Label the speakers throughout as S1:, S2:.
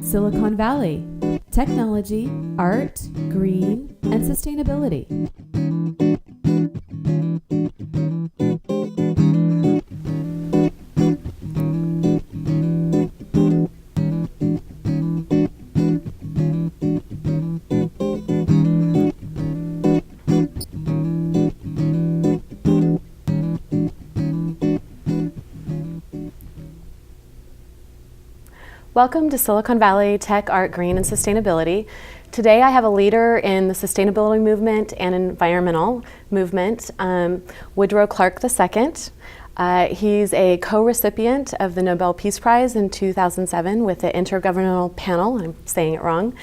S1: Silicon Valley, technology, art, green, and sustainability. Welcome to Silicon Valley Tech, Art, Green, and Sustainability. Today I have a leader in the sustainability movement and environmental movement, Woodrow Clark II. He's a co-recipient of the Nobel Peace Prize in 2007 with the Intergovernmental Panel. I'm saying it wrong.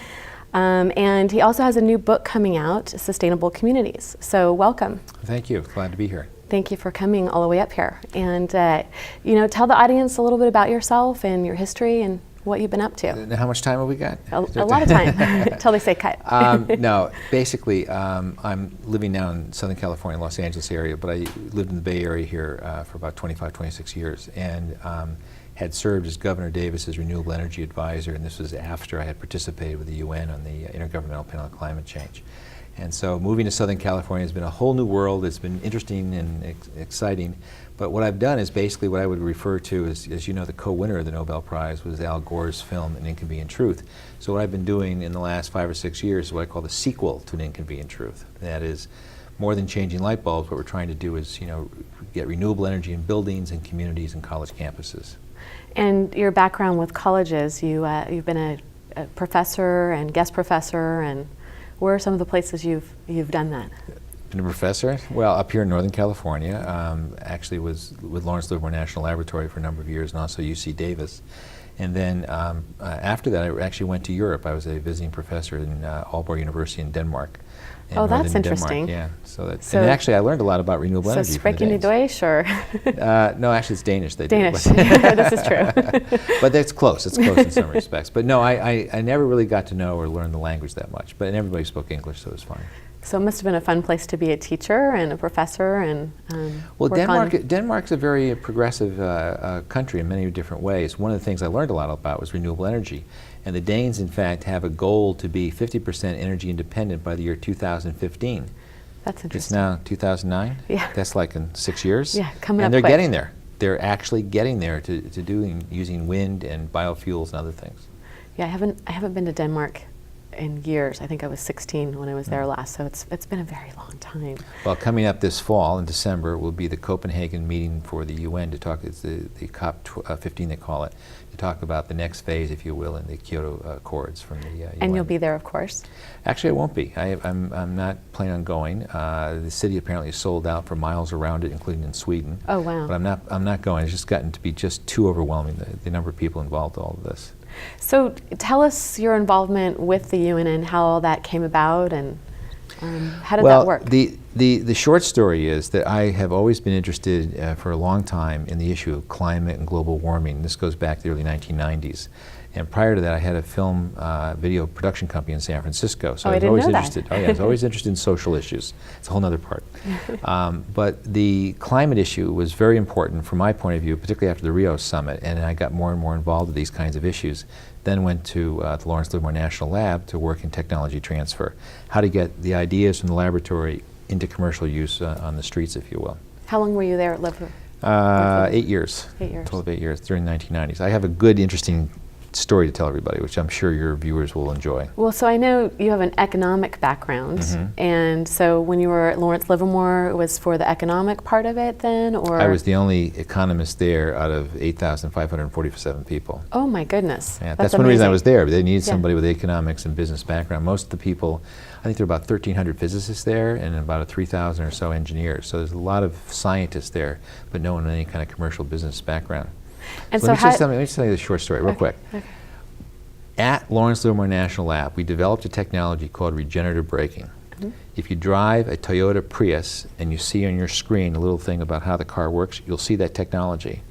S1: And he also has a new book coming out, Sustainable Communities. So welcome.
S2: Thank you. Glad to be here.
S1: Thank you for coming all the way up here. And tell the audience a little bit about yourself and your history and what you've been up to.
S2: How much time have we got?
S1: A lot of time, until they say cut.
S2: No, basically, I'm living now in Southern California, Los Angeles area, but I lived in the Bay Area here for about 25, 26 years, and had served as Governor Davis's renewable energy advisor, and this was after I had participated with the UN on the Intergovernmental Panel on Climate Change. And so moving to Southern California has been a whole new world. It's been interesting and exciting. But what I've done is basically what I would refer to as you know, the co-winner of the Nobel Prize was Al Gore's film, An Inconvenient Truth. So what I've been doing in the last 5 or 6 years is what I call the sequel to An Inconvenient Truth. That is, more than changing light bulbs, what we're trying to do is, get renewable energy in buildings and communities and college campuses. And your background with colleges, you've been a professor and guest professor, and where are some of the places you've done that? Been a professor? Well, up here in Northern California, actually was with Lawrence Livermore National Laboratory for a number of years, and also UC Davis. And then after that, I actually went to Europe. I was a visiting professor in Aalborg University in Denmark. Oh, that's interesting. Denmark, yeah. And actually, I learned a lot about renewable energy. So, sprechen die Deutsch, or? No, actually, it's Danish. Danish. This is true. But it's close. It's close in some respects. But no, I never really got to know or learn the language that much. But everybody spoke English, so it was fine. So it must have been a fun place to be a teacher and a professor and well, Denmark's a very progressive country in many different ways. One of the things I learned a lot about was renewable energy. And the Danes, in fact, have a goal to be 50% energy independent by the year 2015. That's interesting. It's now 2009? Yeah. That's like in 6 years? Yeah, coming up and they're quick. Getting there. They're actually getting there to using wind and biofuels and other things. Yeah, I haven't been to Denmark in years. I think I was 16 when I was there last, so it's been a very long time. Well, coming up this fall in December will be the Copenhagen meeting for the UN to talk, it's the COP15 they call it, to talk about the next phase, if you will, in the Kyoto Accords from the UN. And you'll be there, of course? Actually, I won't be. I'm not planning on going. The city apparently is sold out for miles around it, including in Sweden. Oh, wow. But I'm not going. It's just gotten to be just too overwhelming, the number of people involved in all of this. So tell us your involvement with the UN and how all that came about, and how did that work? The short story is that I have always been interested for a long time in the issue of climate and global warming. This goes back to the early 1990s. And prior to that, I had a film video production company in San Francisco. So I was always interested. Oh yeah, I was always interested in social issues. It's a whole other part. But the climate issue was very important from my point of view, particularly after the Rio summit. And I got more and more involved with these kinds of issues. Then went to the Lawrence Livermore National Lab to work in technology transfer. How to get the ideas from the laboratory into commercial use on the streets, if you will. How long were you there at Livermore? 8 years. 8 years. 12, 8 years during the 1990s. I have a good, interesting story to tell everybody, which I'm sure your viewers will enjoy. Well, so I know you have an economic background, and so when you were at Lawrence Livermore, it was for the economic part of it then, or? I was the only economist there out of 8,547 people. Oh my goodness. Yeah, that's one reason I was there. They needed somebody with economics and business background. Most of the people, I think there are about 1,300 physicists there and about 3,000 or so engineers. So there's a lot of scientists there, but no one with any kind of commercial business background. And so let me just tell you the short story real quick. Okay. At Lawrence Livermore National Lab, we developed a technology called regenerative braking. If you drive a Toyota Prius and you see on your screen a little thing about how the car works, you'll see that technology.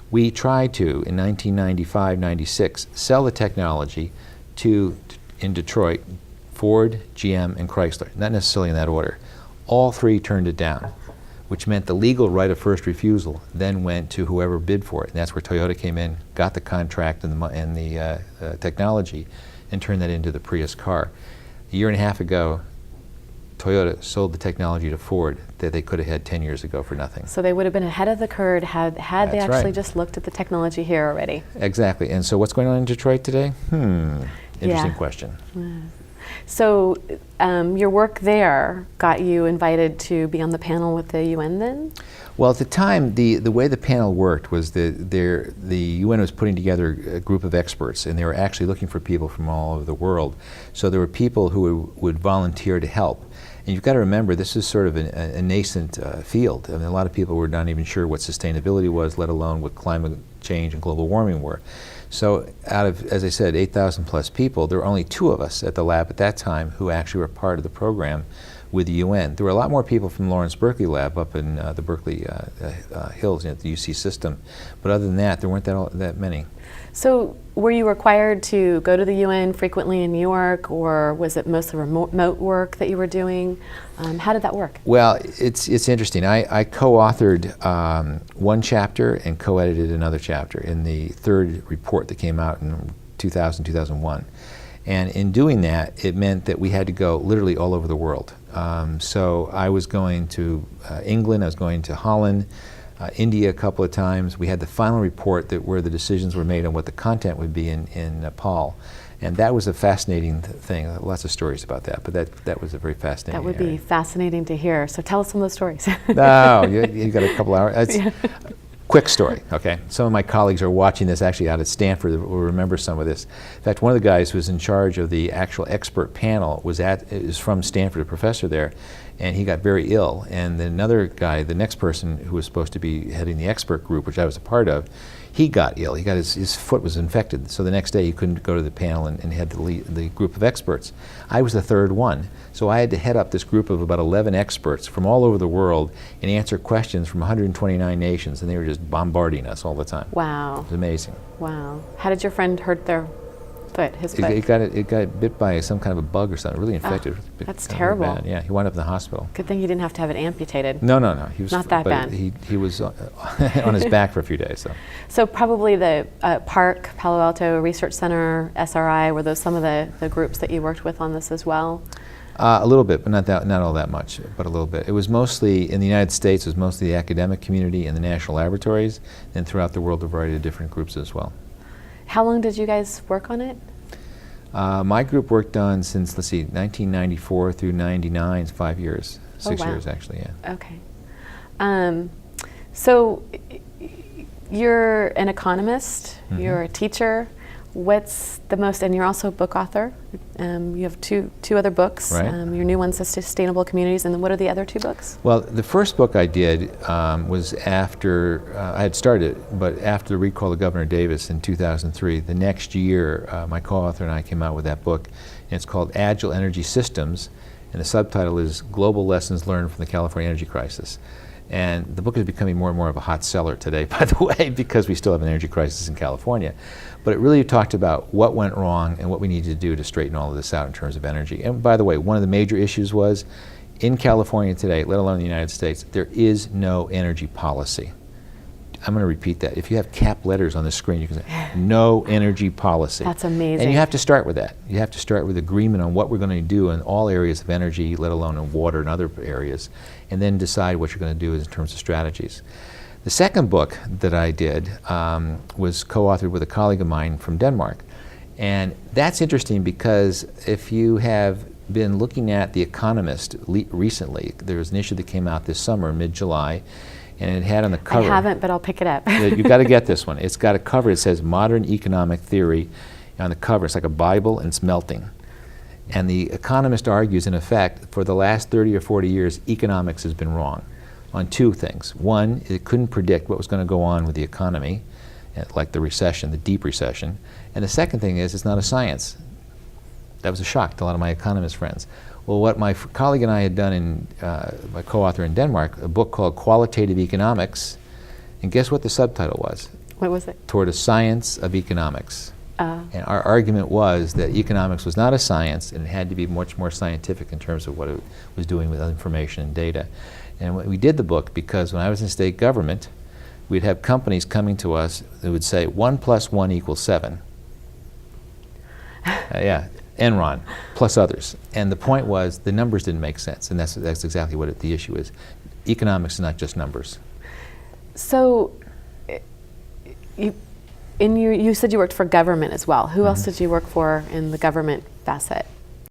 S2: We tried to, in 1995-96, sell the technology in Detroit, Ford, GM, and Chrysler. Not necessarily in that order. All three turned it down. which meant the legal right of first refusal then went to whoever bid for it. And that's where Toyota came in, got the contract and the technology, and turned that into the Prius car. A year and a half ago, Toyota sold the technology to Ford that they could have had 10 years ago for nothing.
S1: So they would have been ahead of the curve had they
S2: That's
S1: actually
S2: right.
S1: just looked at the technology here already.
S2: Exactly. And so what's going on in Detroit today? Interesting question.
S1: So your work there got you invited to be on the panel with the UN then?
S2: Well, at the time, the way the panel worked was the UN was putting together a group of experts, and they were actually looking for people from all over the world. So there were people who would volunteer to help. And you've got to remember, this is sort of a nascent field. I mean, a lot of people were not even sure what sustainability was, let alone what climate change and global warming were. So out of, as I said, 8,000 plus people, there were only 2 of us at the lab at that time who actually were part of the program with the UN. There were a lot more people from Lawrence Berkeley lab up in the Berkeley Hills, at the UC system. But other than that, there weren't that many.
S1: So were you required to go to the UN frequently in New York, or was it mostly remote work that you were doing? How did that work?
S2: Well, it's interesting. I co-authored one chapter and co-edited another chapter in the 3rd report that came out in 2001. And in doing that, it meant that we had to go literally all over the world. So I was going to England, I was going to Holland, India a couple of times. We had the final report where the decisions were made on what the content would be in Nepal. And that was a fascinating thing. Lots of stories about that, but that was a very fascinating
S1: That would
S2: area.
S1: be fascinating to hear. So tell us some of those stories.
S2: No, you got a couple hours. Quick story, okay? Some of my colleagues are watching this actually out at Stanford that will remember some of this. In fact, one of the guys who was in charge of the actual expert panel is from Stanford, a professor there, and he got very ill. And then another guy, the next person who was supposed to be heading the expert group, which I was a part of, he got ill. He got his foot was infected. So the next day he couldn't go to the panel and had to lead the group of experts. I was the 3rd one. So I had to head up this group of about 11 experts from all over the world and answer questions from 129 nations, and they were just bombarding us all the time.
S1: Wow.
S2: It was amazing.
S1: Wow. How did your friend hurt their foot, his foot?
S2: It got bit by some kind of a bug or something, really infected.
S1: That's
S2: Kind of
S1: terrible.
S2: bad. Yeah, he wound up in the hospital.
S1: Good thing you didn't have to have it amputated.
S2: No. He was
S1: Not that
S2: but
S1: bad.
S2: He was on his back for a few days.
S1: So probably the Park, Palo Alto Research Center, SRI, were those some of the groups that you worked with on this as well?
S2: A little bit, but not all that much, but a little bit. It was mostly, in the United States, it was mostly the academic community and the national laboratories, and throughout the world, a variety of different groups as well.
S1: How long did you guys work on it?
S2: My group worked on since, let's see, 1994 through 99, 5 years. 6
S1: wow.
S2: years, actually, yeah.
S1: Okay. So you're an economist, you're a teacher. What's the most, and you're also a book author. You have two other books.
S2: Right.
S1: Your new one's Sustainable Communities, and then what are the other 2 books?
S2: Well, the first book I did was after, I had started, but after the recall of Governor Davis in 2003. The next year, my co-author and I came out with that book, and it's called Agile Energy Systems, and the subtitle is Global Lessons Learned from the California Energy Crisis. And the book is becoming more and more of a hot seller today, by the way, because we still have an energy crisis in California. But it really talked about what went wrong and what we needed to do to straighten all of this out in terms of energy. And by the way, one of the major issues was, in California today, let alone the United States, there is no energy policy. I'm going to repeat that. If you have cap letters on the screen, you can say, no energy policy.
S1: That's amazing.
S2: And you have to start with that. You have to start with agreement on what we're going to do in all areas of energy, let alone in water and other areas, and then decide what you're going to do in terms of strategies. The second book that I did was co-authored with a colleague of mine from Denmark. And that's interesting because if you have been looking at The Economist recently, there was an issue that came out this summer, mid-July, and it had on the cover.
S1: I haven't, but I'll pick it up.
S2: You've got to get this one. It's got a cover that says Modern Economic Theory. On the cover, it's like a Bible, and it's melting. And The Economist argues, in effect, for the last 30 or 40 years, economics has been wrong on 2 things. One, it couldn't predict what was going to go on with the economy, like the recession, the deep recession. And the second thing is, it's not a science. That was a shock to a lot of my economist friends. Well, what my colleague and I had done, my co-author in Denmark, a book called Qualitative Economics, and guess what the subtitle was?
S1: What was it?
S2: Toward a Science of Economics. And our argument was that economics was not a science, and it had to be much more scientific in terms of what it was doing with information and data. And we did the book because when I was in state government, we'd have companies coming to us that would say 1 + 1 = 7. Yeah, Enron, plus others. And the point was the numbers didn't make sense, and that's exactly what the issue is. Economics is not just numbers.
S1: So, you said you worked for government as well. Who else did you work for in the government facet?